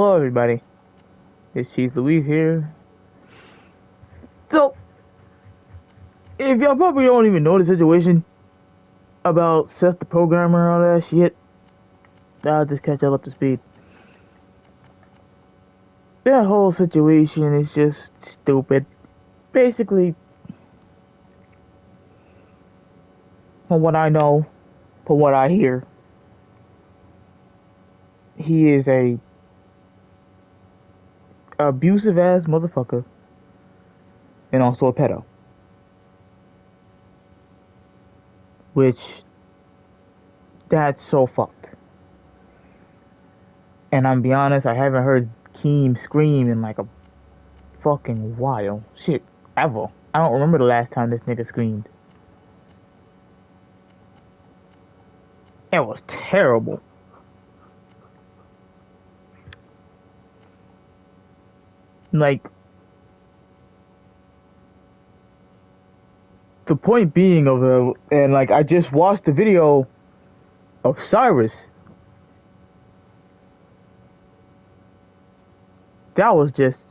Hello, everybody. It's Chief Louise here. So, if y'all probably don't even know the situation about Seth the programmer and all that shit, I'll just catch y'all up to speed. That whole situation is just stupid. Basically, from what I know, from what I hear, he is a abusive ass motherfucker and also a pedo. Which, that's so fucked. And I'm be honest, I haven't heard Keem scream in like a fucking while. Shit, ever. I don't remember the last time this nigga screamed. It was terrible. Like, the point being of it, and like, I just watched the video of Cyrus. That was just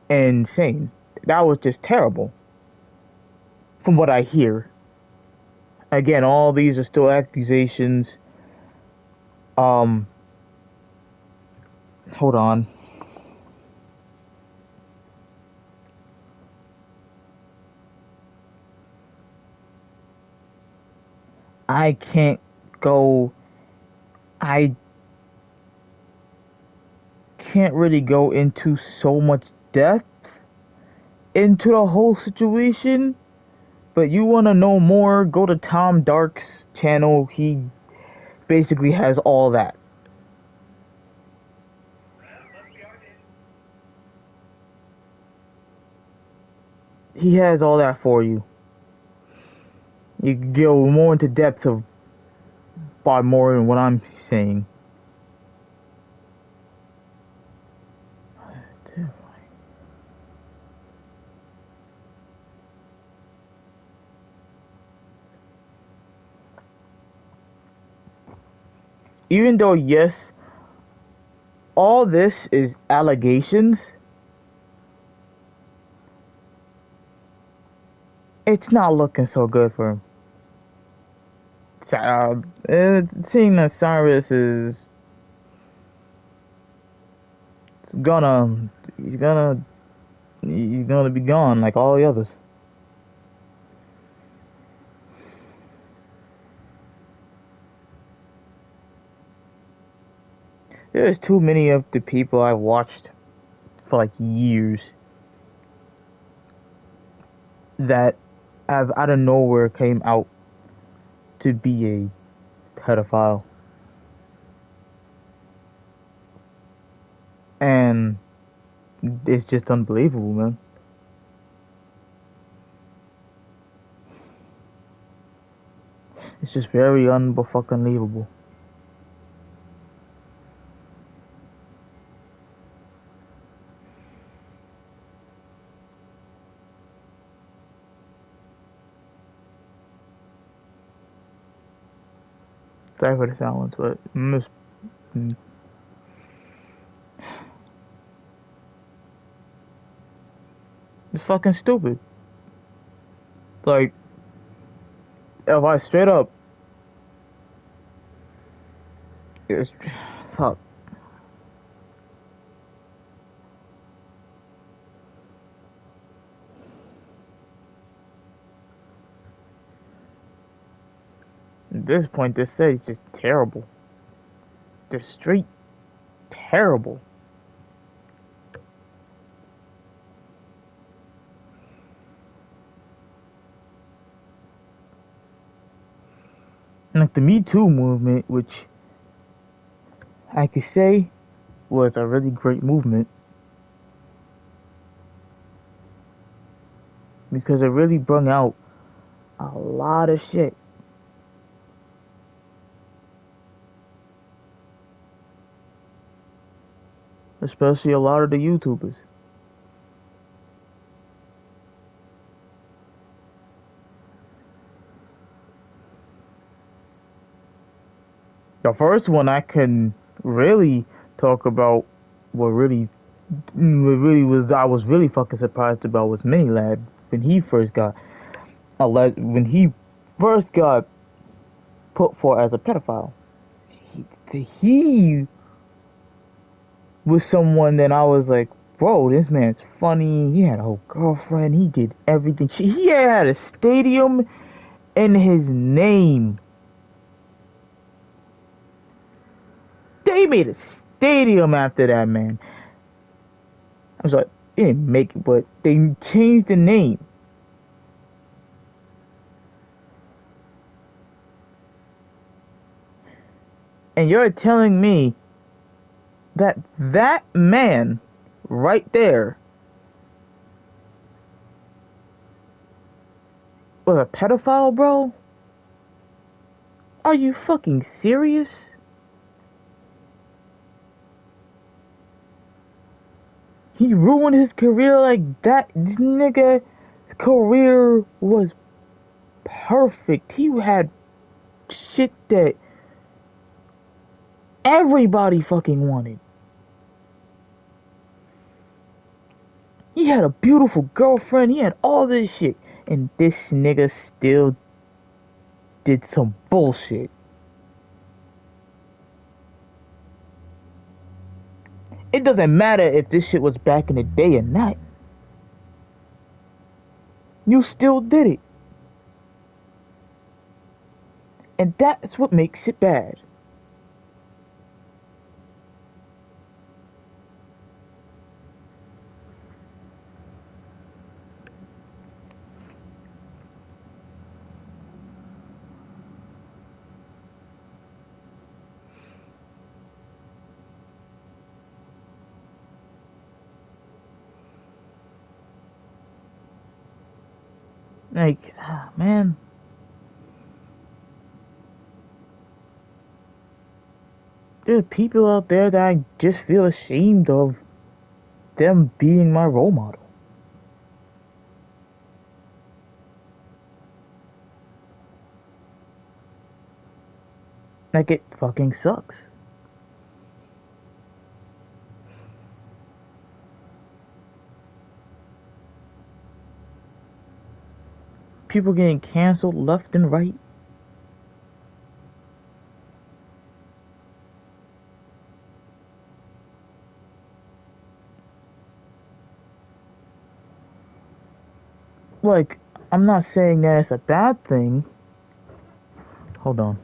insane. That was just terrible. From what I hear. Again, all these are still accusations. Um, hold on. I can't go. I can't really go into so much depth into the whole situation. But you want to know more, go to Tom Dark's channel. He basically has all that. He has all that for you. You can go more into depth of by more than what I'm saying. Even though, yes, all this is allegations, it's not looking so good for him. Seeing that Cyrus is gonna, he's gonna, he's gonna be gone like all the others. There's too many of the people I've watched for like years that have out of nowhere came out to be a pedophile. And it's just unbelievable, man. It's just very unfucking-believable. Sorry for the silence, but it's fucking stupid. Like, if I straight up, it's fuck. At this point, this set is just terrible. Just straight terrible. Like the Me Too movement, which I could say was a really great movement because it really brought out a lot of shit. Especially a lot of the YouTubers. The first one I can really talk about what really was I was really fucking surprised about was Mini Lad when he first got when he first got put for as a pedophile. He was someone that I was like, bro, this man's funny. He had a whole girlfriend. He did everything. He had a stadium in his name. They made a stadium after that man. I'm sorry, they didn't make it, but they changed the name. And you're telling me that that man right there was a pedophile, bro? Are you fucking serious? He ruined his career like that. This nigga's career was perfect. He had shit that everybody fucking wanted. He had a beautiful girlfriend. He had all this shit. And this nigga still did some bullshit. It doesn't matter if this shit was back in the day or not. You still did it. And that's what makes it bad. Like, man. There are people out there that I just feel ashamed of them being my role model. Like, it fucking sucks. People getting canceled left and right. Like, I'm not saying that it's a bad thing. Hold on.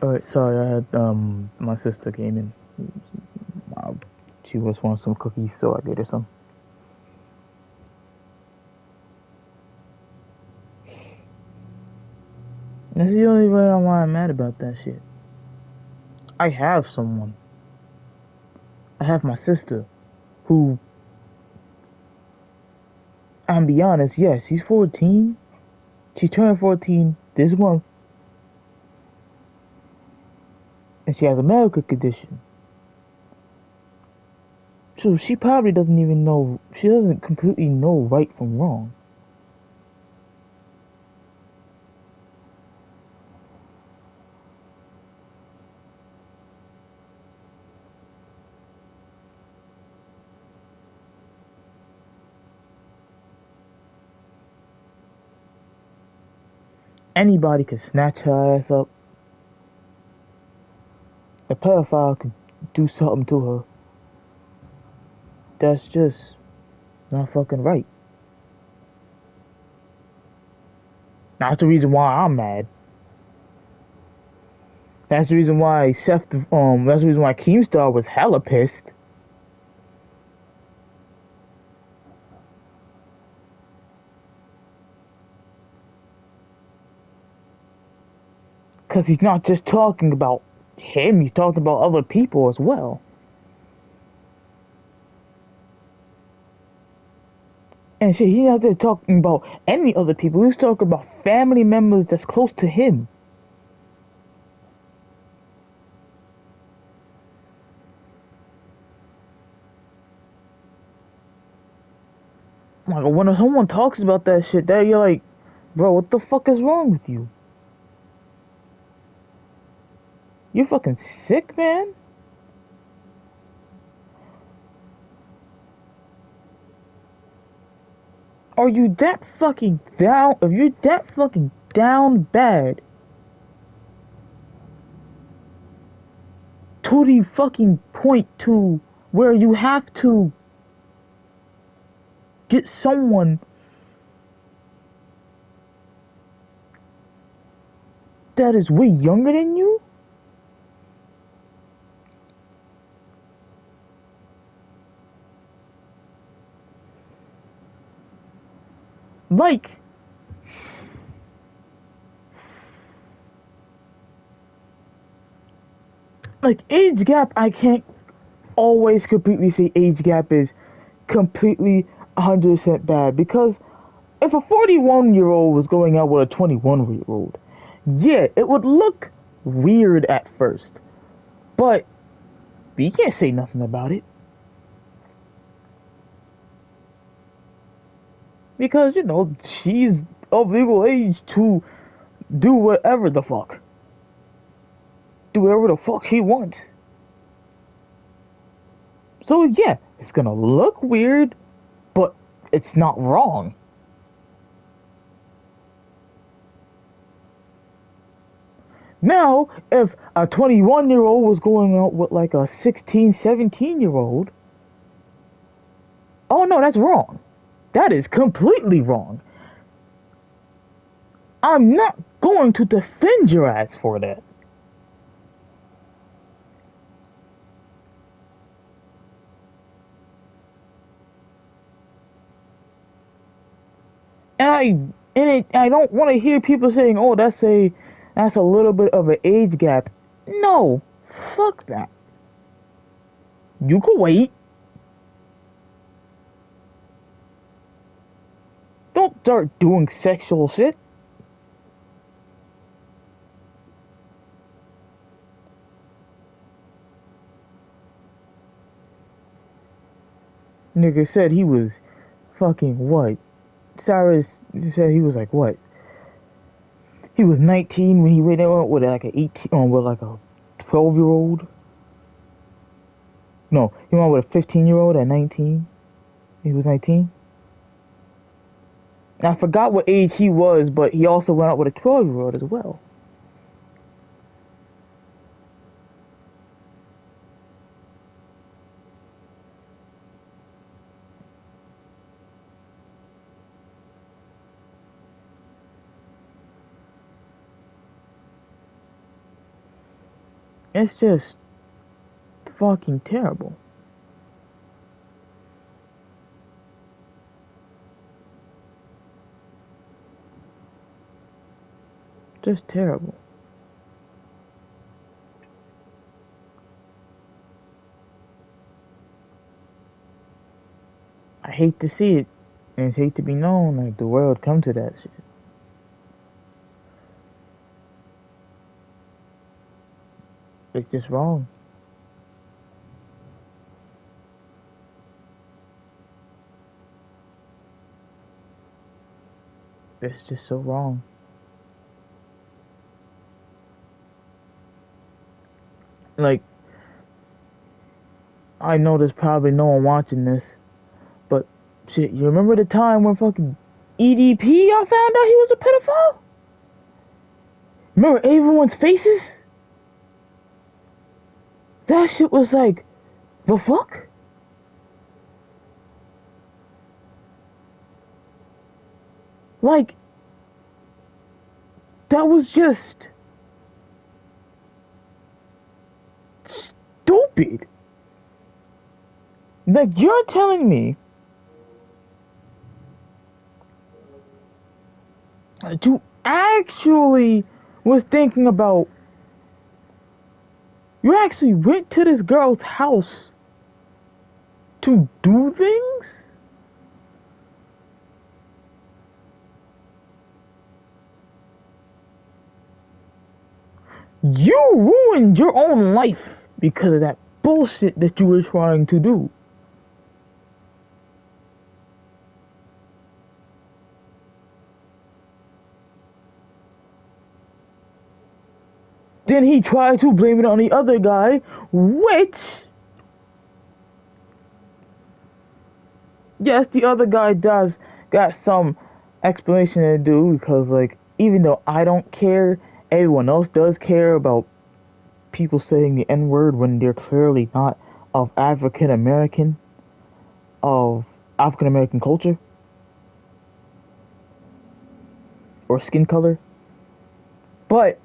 Alright, sorry, I had, my sister came in. She was wanting some cookies, so I gave her some. And that's the only reason why I'm mad about that shit. I have someone. I have my sister, who, I'm be honest, yes, she's 14. She turned 14 this month. And she has a medical condition. So she probably doesn't even know, she doesn't completely know right from wrong. Anybody could snatch her ass up. A pedophile could do something to her. that's just not fucking right. That's the reason why I'm mad. That's the reason why that's the reason why Keemstar was hella pissed. Cause he's not just talking about him, he's talking about other people as well. And shit, he's not just talking about any other people, he's talking about family members that's close to him. Like, when someone talks about that shit, that you're like, bro, what the fuck is wrong with you? You fucking sick, man? Are you that fucking down? If you're that fucking down bad to the fucking point to where you have to get someone that is way younger than you? Like, age gap, I can't always completely say age gap is completely 100% bad, because if a 41-year-old was going out with a 21-year-old, yeah, it would look weird at first, but you can't say nothing about it. Because, you know, she's of legal age to do whatever the fuck. Do whatever the fuck she wants. So, yeah, it's gonna look weird, but it's not wrong. Now, if a 21-year-old was going out with like a 16, 17-year-old, oh no, that's wrong. That is completely wrong. I'm not going to defend your ass for that. I don't want to hear people saying, "Oh, that's a little bit of an age gap." No, fuck that. You can wait. Don't start doing sexual shit. Nigga said he was fucking what? Cyrus said he was like what? He was 19 when he went out with like a 18, with like a 12-year-old. No, he went out with a 15-year-old at 19. He was 19. I forgot what age he was, but he also went out with a 12-year-old as well. It's just fucking terrible. Just terrible. I hate to see it, and it's hate to be known, like the world come to that shit. It's just wrong. It's just so wrong. Like, I know there's probably no one watching this, but shit, you remember the time when fucking EDP I found out he was a pedophile? Remember everyone's faces? That shit was like, the fuck? Like, that was just stupid. Like, you're telling me to actually was thinking about, you actually went to this girl's house to do things? You ruined your own life because of that bullshit that you were trying to do. Then he tried to blame it on the other guy, which, yes, the other guy does got some explanation to do, because, like, even though I don't care, everyone else does care about people saying the N-word when they're clearly not of African American culture or skin color. But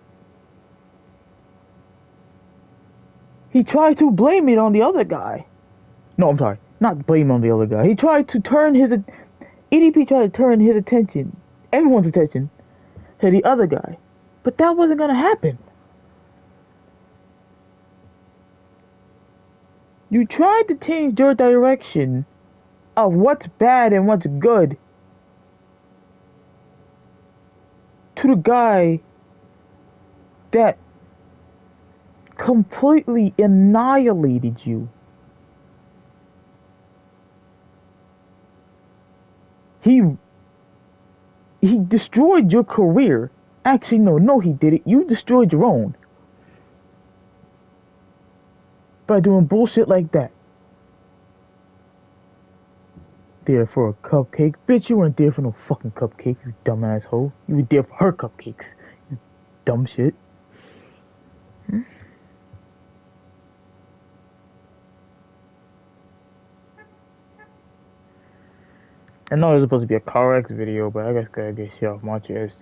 he tried to blame it on the other guy. No, I'm sorry, not blame it on the other guy. He tried to turn his EDP tried to turn his attention, everyone's attention, to the other guy. But that wasn't gonna happen. You tried to change your direction of what's bad and what's good to the guy that completely annihilated you. He destroyed your career. Actually, no, he did it. You destroyed your own by doing bullshit like that. There for a cupcake? Bitch, you weren't there for no fucking cupcake, you dumb asshole. You were there for her cupcakes, you dumb shit. I know it was supposed to be a CarX video, but I guess gotta get shit off my chest.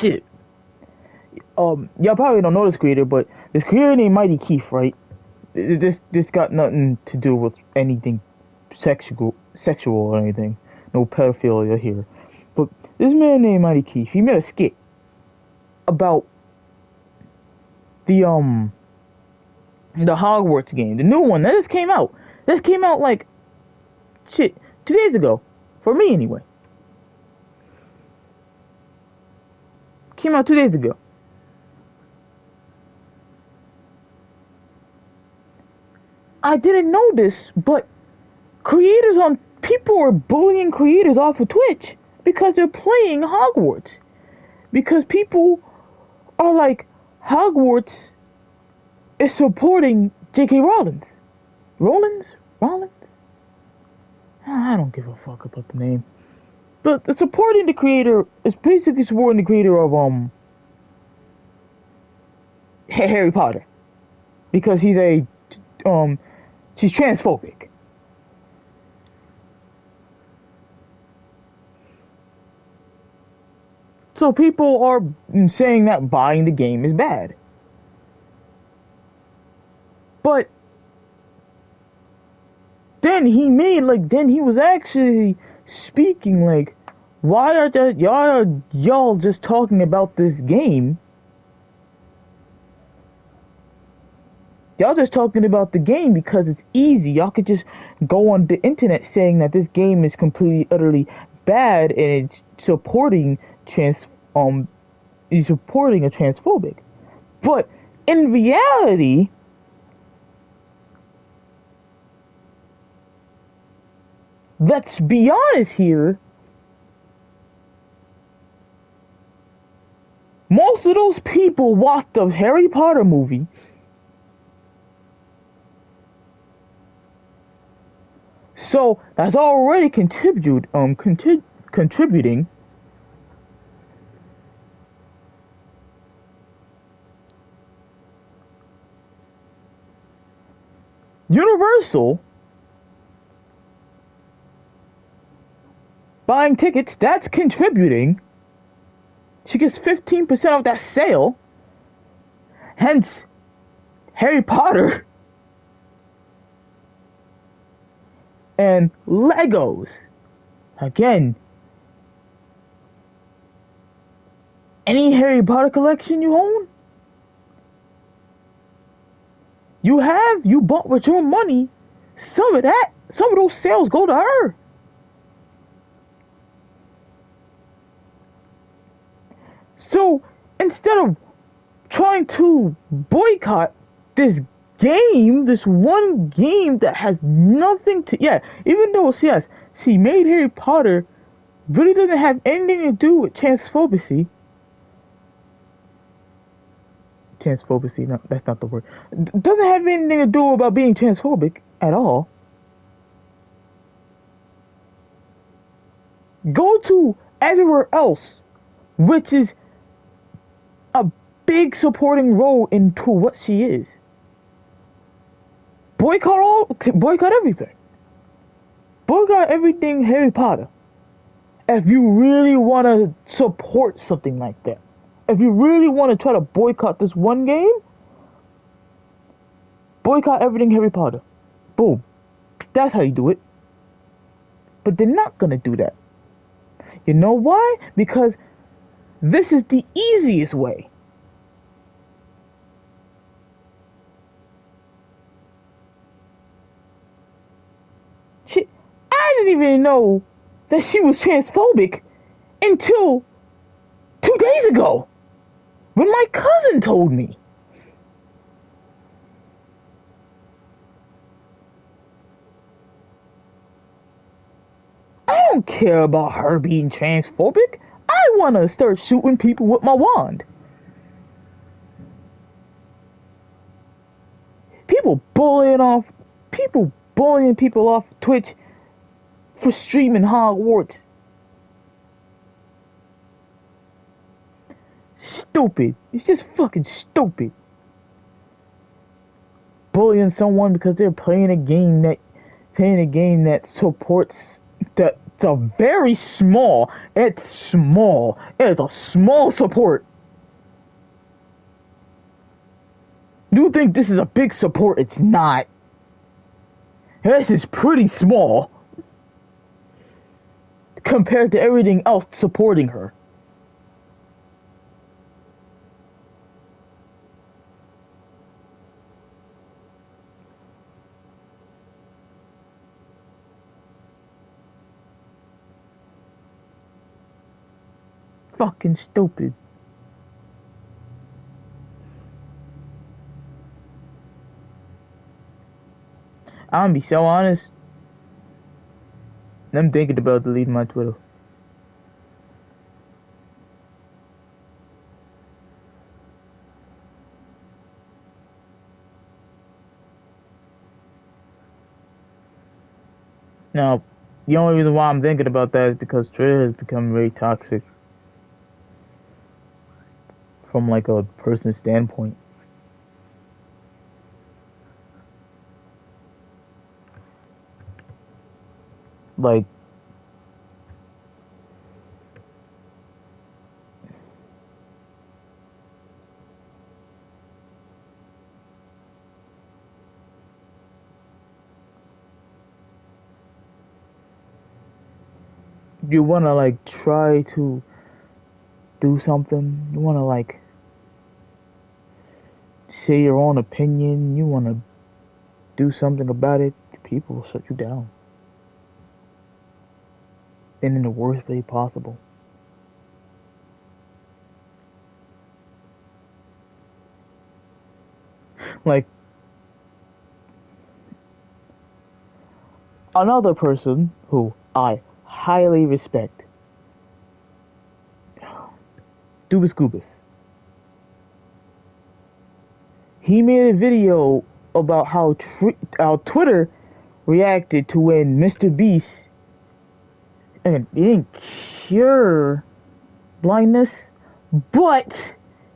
Shit. Y'all probably don't know this creator, but this creator named Mighty Keith, right? This got nothing to do with anything sexual or anything. No pedophilia here. But this man named Mighty Keith, he made a skit about the Hogwarts game, the new one that just came out. This came out like shit 2 days ago, for me anyway. Came out 2 days ago. I didn't know this, but people are bullying creators off of Twitch because they're playing Hogwarts. Because people are like, Hogwarts is supporting J.K. Rowling. Rollins? I don't give a fuck about the name. But supporting the creator is basically supporting the creator of Harry Potter. Because she's transphobic. So people are saying that buying the game is bad. But then he was actually speaking like, why are y'all just talking about this game? Y'all just talking about the game because it's easy. Y'all could just go on the internet saying that this game is completely, utterly bad and it's supporting a transphobic. But in reality, let's be honest here, most of those people watched the Harry Potter movie so that's already contributing Universal buying tickets, that's contributing. She gets 15% of that sale. Hence, Harry Potter and Legos. Again, any Harry Potter collection you own, you bought with your money, some of those sales go to her. So instead of trying to boycott this game, this one game that has nothing to, even though she made Harry Potter, really doesn't have anything to do with transphobicy. No, that's not the word. Doesn't have anything to do about being transphobic at all. Go to everywhere else, which is a big supporting role into what she is. Boycott everything. Boycott everything Harry Potter. If you really want to support something like that. If you really want to try to boycott this one game, boycott everything Harry Potter. Boom. That's how you do it. But they're not gonna do that. You know why? Because this is the easiest way. I didn't even know that she was transphobic until 2 days ago, when my cousin told me. I don't care about her being transphobic. I want to start shooting people with my wand. People bullying people off Twitch for streaming Hogwarts. Stupid. It's just fucking stupid. Bullying someone because they're playing a game that supports the very small. It's small. It's a small support. You think this is a big support? It's not. This is pretty small compared to everything else supporting her. Fucking stupid. I'm gonna be so honest. I'm thinking about deleting my Twitter. Now, the only reason why I'm thinking about that is because Twitter has become very toxic from like a person's standpoint. Like, you wanna like try to do something, you wanna like say your own opinion, you wanna do something about it, people will shut you down. And in the worst way possible. Like, another person who I highly respect, Dubas Goobas. He made a video about how Twitter reacted to when Mr. Beast, and it didn't cure blindness, but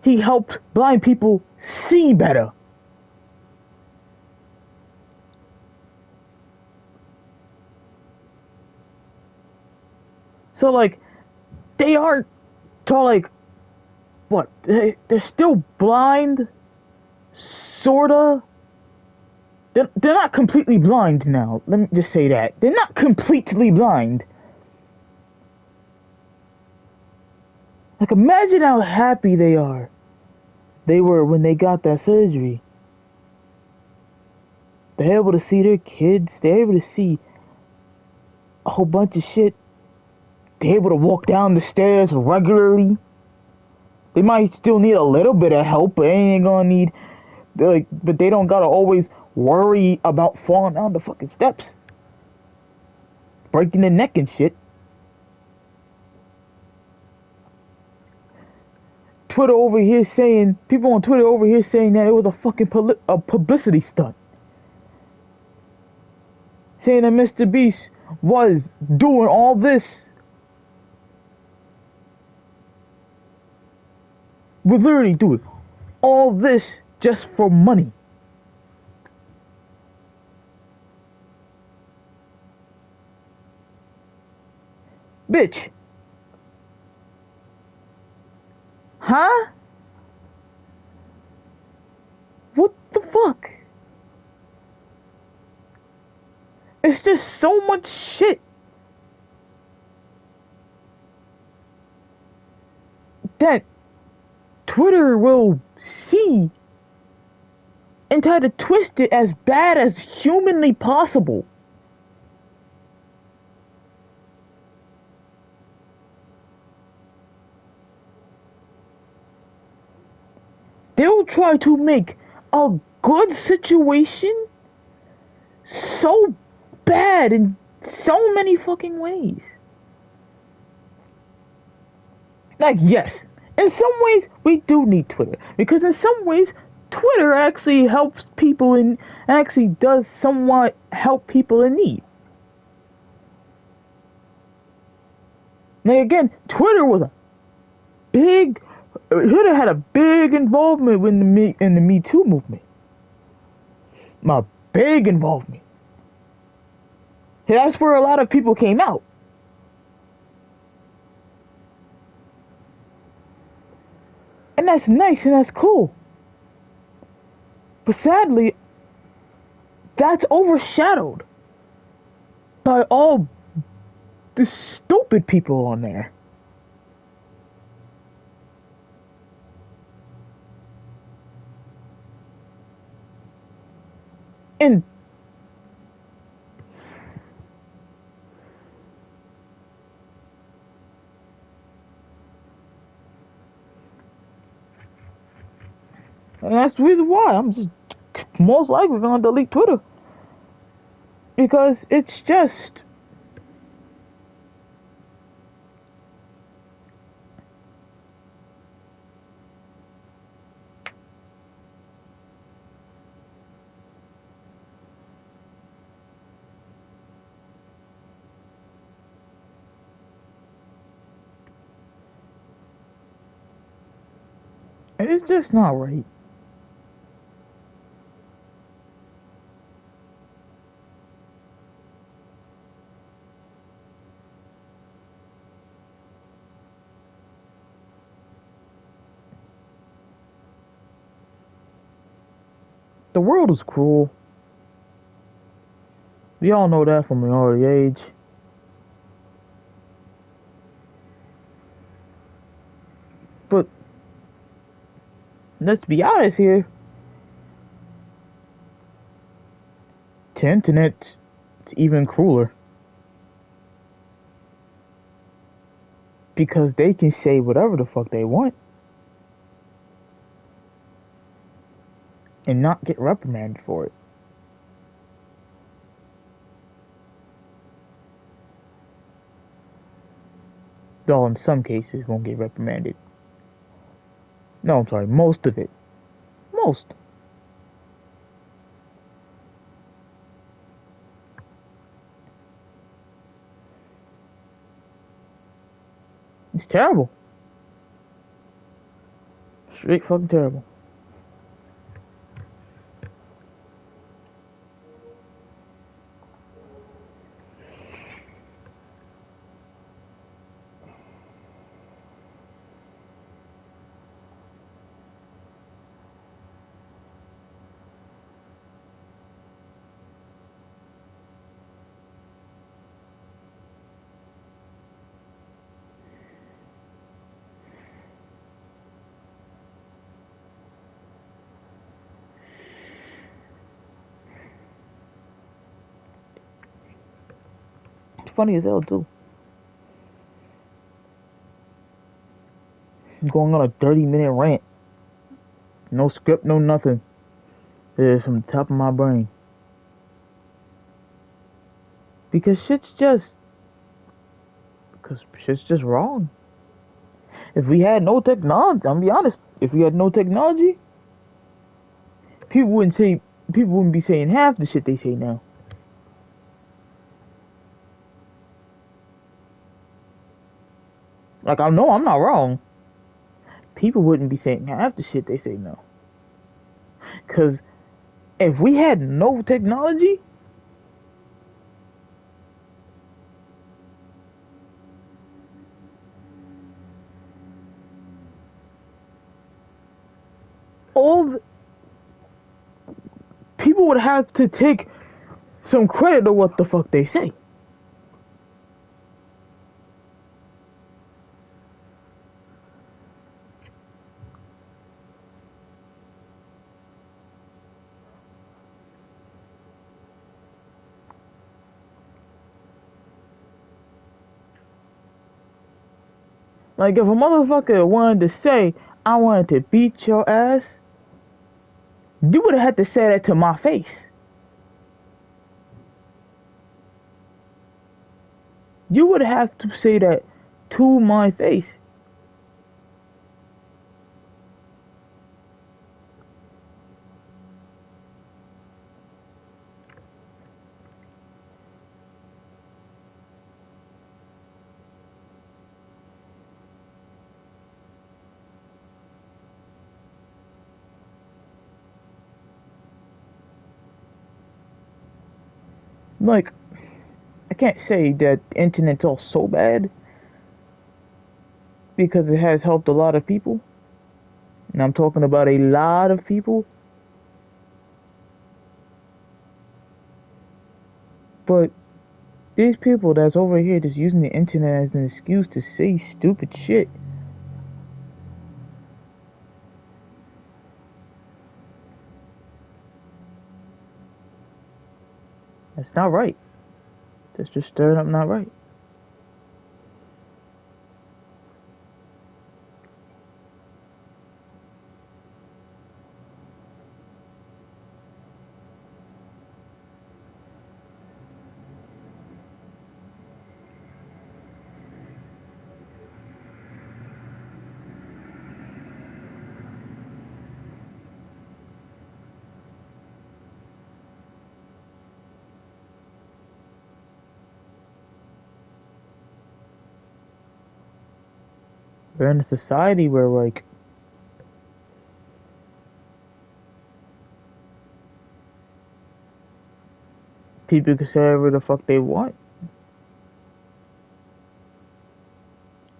he helped blind people see better. So like they aren't so like what? They're still blind, sorta. They're not completely blind now. Let me just say that they're not completely blind. Like imagine how happy they were when they got that surgery. They're able to see their kids. They're able to see a whole bunch of shit. They're able to walk down the stairs regularly. They might still need a little bit of help, but they ain't gonna need like. But they don't gotta always worry about falling down the fucking steps, breaking their neck and shit. People on Twitter over here saying that it was a fucking a publicity stunt. Saying that Mr. Beast was doing all this was literally doing all this just for money. Bitch. Huh? What the fuck? It's just so much shit that Twitter will see and try to twist it as bad as humanly possible. They'll try to make a good situation so bad in so many fucking ways. Like, yes, in some ways we do need Twitter, because in some ways Twitter actually helps people and actually does somewhat help people in need. Now again, Twitter was a big, Twitter had a big involvement in the Me Too movement. A big involvement. That's where a lot of people came out. And that's nice and that's cool. But sadly, that's overshadowed by all the stupid people on there. And that's the reason why I'm just most likely gonna delete Twitter. Because it's just not right. The world is cruel. We all know that from an early age. But let's be honest here. The internet's even crueler. Because they can say whatever the fuck they want. And not get reprimanded for it. Though in some cases won't get reprimanded. No, I'm sorry, most of it. Most. It's terrible. Straight fucking terrible. funny as hell too. Going on a 30-minute rant. No script, no nothing. It's from the top of my brain. Because shit's just wrong. If we had no technology, I'm gonna be honest, if we had no technology, people wouldn't be saying half the shit they say now. Like, I know I'm not wrong. People wouldn't be saying half the shit they say now. Cause if we had no technology, people would have to take some credit of what the fuck they say. Like, if a motherfucker wanted to say, I wanted to beat your ass, you would have had to say that to my face. You would have to say that to my face. Like, I can't say that the internet's all so bad, because it has helped a lot of people. And I'm talking about a lot of people. But these people that's over here just using the internet as an excuse to say stupid shit. That's not right. That's just straight up not right. We're in a society where, like, people can say whatever the fuck they want.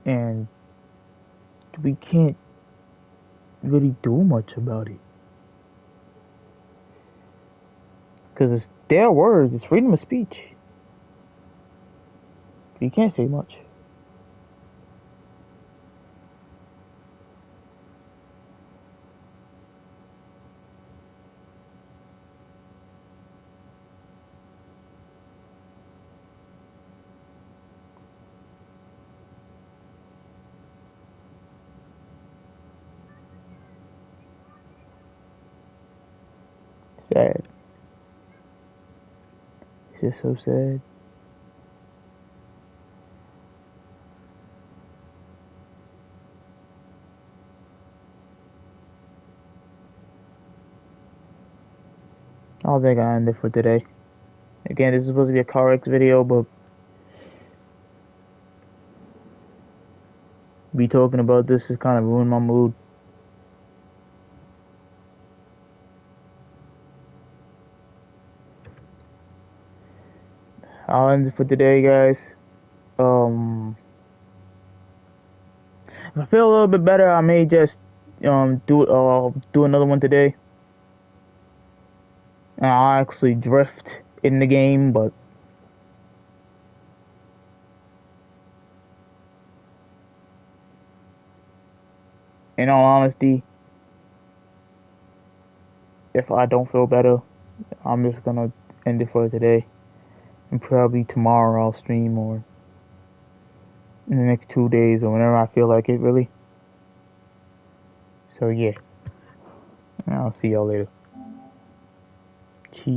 And we can't really do much about it. Because it's their words, it's freedom of speech. You can't say much. Sad. It's just so sad. I don't think I end it for today. Again, this is supposed to be a CarX video, but me talking about this has kind of ruined my mood. I'll end it for today, guys. If I feel a little bit better, I may just do another one today. And I'll actually drift in the game, but in all honesty, if I don't feel better, I'm just gonna end it for today. And probably tomorrow I'll stream, or in the next 2 days, or whenever I feel like it, really. So yeah, I'll see y'all later.